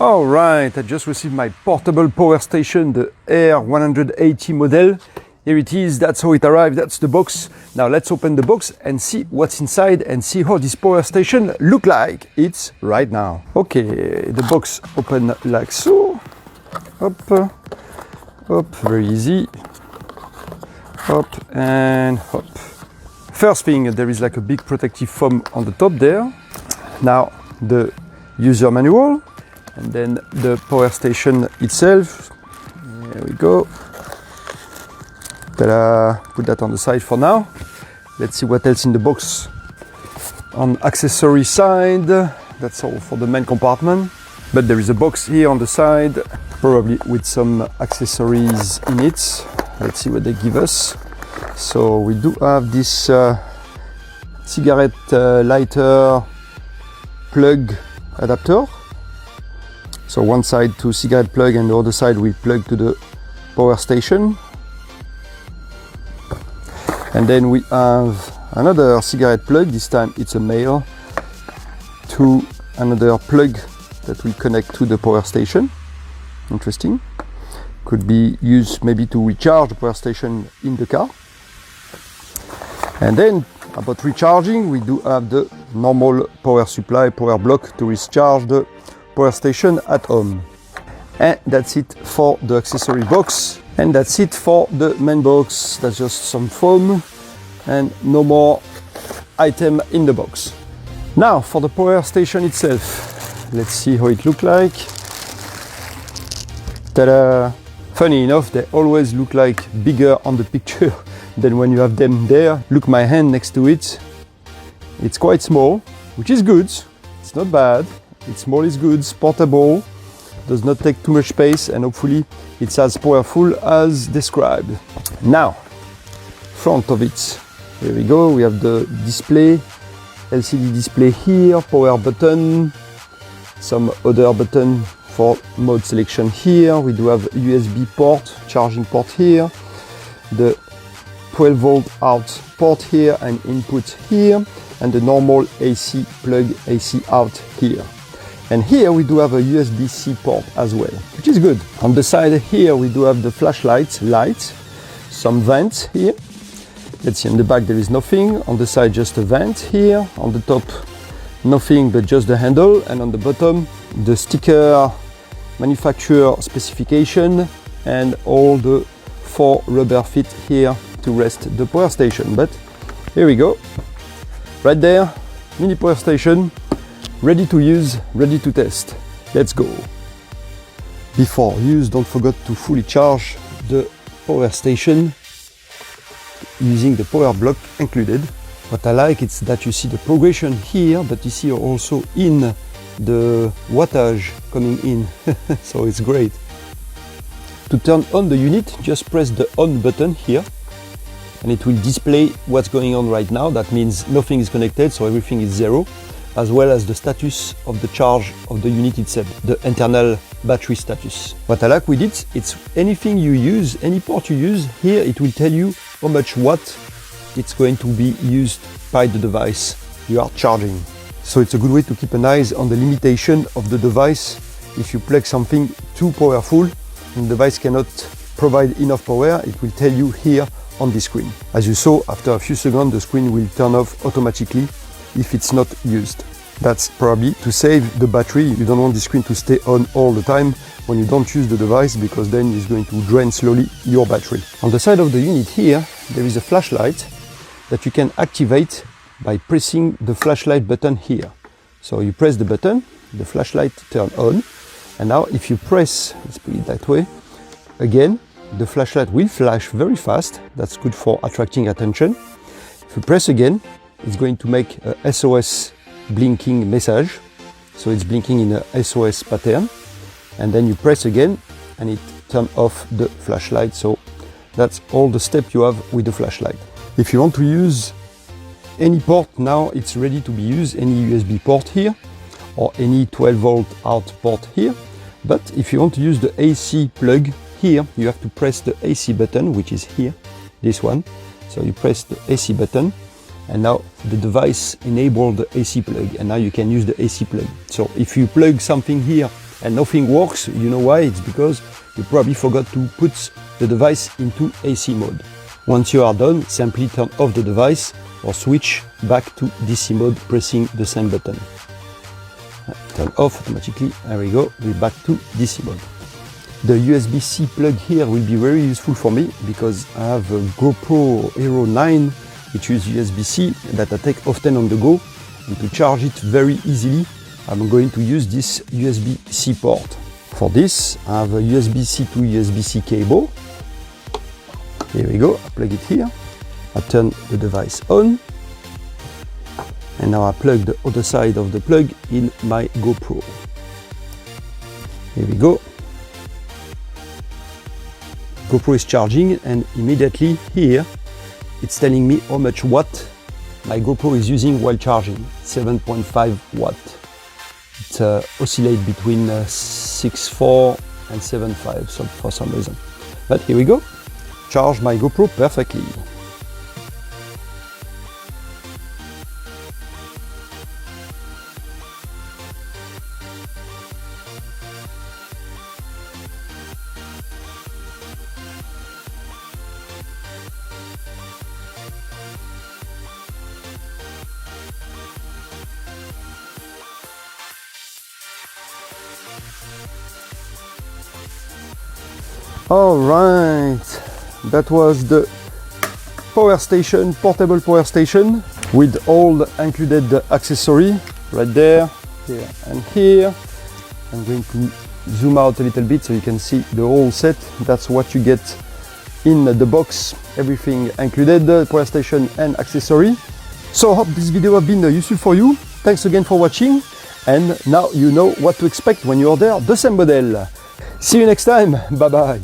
All right, I just received my portable power station, the Air 180 model. Here it is, that's how it arrived, that's the box. Now let's open the box and see what's inside and see how this power station look like. It's right now. Okay, the box open like so. Up, up, very easy. Up and up. First thing, there is like a big protective foam on the top there. Now the user manual and then the power station itself. There we go. Ta-da! Put that on the side for now. Let's see what else in the box. On accessory side, that's all for the main compartment. But there is a box here on the side, probably with some accessories in it. Let's see what they give us. So we do have this cigarette lighter plug adapter. So one side to cigarette plug and the other side we plug to the power station. And then we have another cigarette plug, this time it's a male, to another plug that will connect to the power station. Interesting. Could be used maybe to recharge the power station in the car. And then about recharging, we do have the normal power supply, power block to recharge the power station at home. And that's it for the accessory box. And that's it for the main box. That's just some foam and no more item in the box. Now for the power station itself. Let's see how it looks like. Ta-da! Funny enough, they always look like bigger on the picture than when you have them there. Look, my hand next to it. It's quite small, which is good. It's not bad. It's small is good, it's portable. Does not take too much space and hopefully it's as powerful as described. Now, front of it, here we go, we have the display, LCD display here, power button, some other button for mode selection here. We do have USB port, charging port here, the 12 volt out port here and input here, and the normal AC plug, AC out here. And here we do have a USB-C port as well, which is good. On the side here we do have the flashlight lights, some vents here. Let's see, on the back there is nothing. On the side just a vent here. On the top nothing but just the handle. And on the bottom the sticker, manufacturer specification and all the 4 rubber feet here to rest the power station. But here we go, right there, mini power station. Ready to use, ready to test. Let's go. Before use, don't forget to fully charge the power station using the power block included. What I like is that you see the progression here, but you see also in the wattage coming in. So it's great. To turn on the unit, just press the on button here and it will display what's going on right now. That means nothing is connected, so everything is zero, as well as the status of the charge of the unit itself, the internal battery status. What I like with it, it's anything you use, any port you use, here it will tell you how much watt it's going to be used by the device you are charging. So it's a good way to keep an eye on the limitation of the device. If you plug something too powerful and the device cannot provide enough power, it will tell you here on the screen. As you saw, after a few seconds the screen will turn off automatically if it's not used. That's probably to save the battery. You don't want the screen to stay on all the time when you don't use the device, because then it's going to drain slowly your battery. On the side of the unit here, there is a flashlight that you can activate by pressing the flashlight button here. So you press the button, the flashlight turns on, and now if you press, let's put it that way, again, the flashlight will flash very fast. That's good for attracting attention. If you press again, it's going to make a SOS blinking message. So it's blinking in a SOS pattern. And then you press again and it turns off the flashlight. So that's all the steps you have with the flashlight. If you want to use any port, now it's ready to be used, any USB port here or any 12 volt out port here. But if you want to use the AC plug here, you have to press the AC button, which is here, this one. So you press the AC button and now the device enabled the AC plug, and now you can use the AC plug. So if you plug something here and nothing works. You know why? It's because you probably forgot to put the device into AC mode. Once you are done, simply turn off the device or switch back to DC mode pressing the same button. Turn off automatically. There we go. We're back to DC mode. The USB-C plug here will be very useful for me because I have a GoPro Hero 9 which uses USB-C that I take often on the go, and to charge it very easily I'm going to use this USB-C port. For this I have a USB-C to USB-C cable. Here we go, I plug it here, I turn the device on, and now I plug the other side of the plug in my GoPro. Here we go. GoPro is charging, and immediately here it's telling me how much watt my GoPro is using while charging. 7.5 watt. It oscillates between 6.4 and 7.5 so for some reason. But here we go. Charge my GoPro perfectly. All right, that was the power station, portable power station with all the included accessory right there, here and here. I'm going to zoom out a little bit so you can see the whole set. That's what you get in the box, everything included, power station and accessory. So I hope this video has been useful for you. Thanks again for watching, and now you know what to expect when you order the same model. See you next time, bye bye.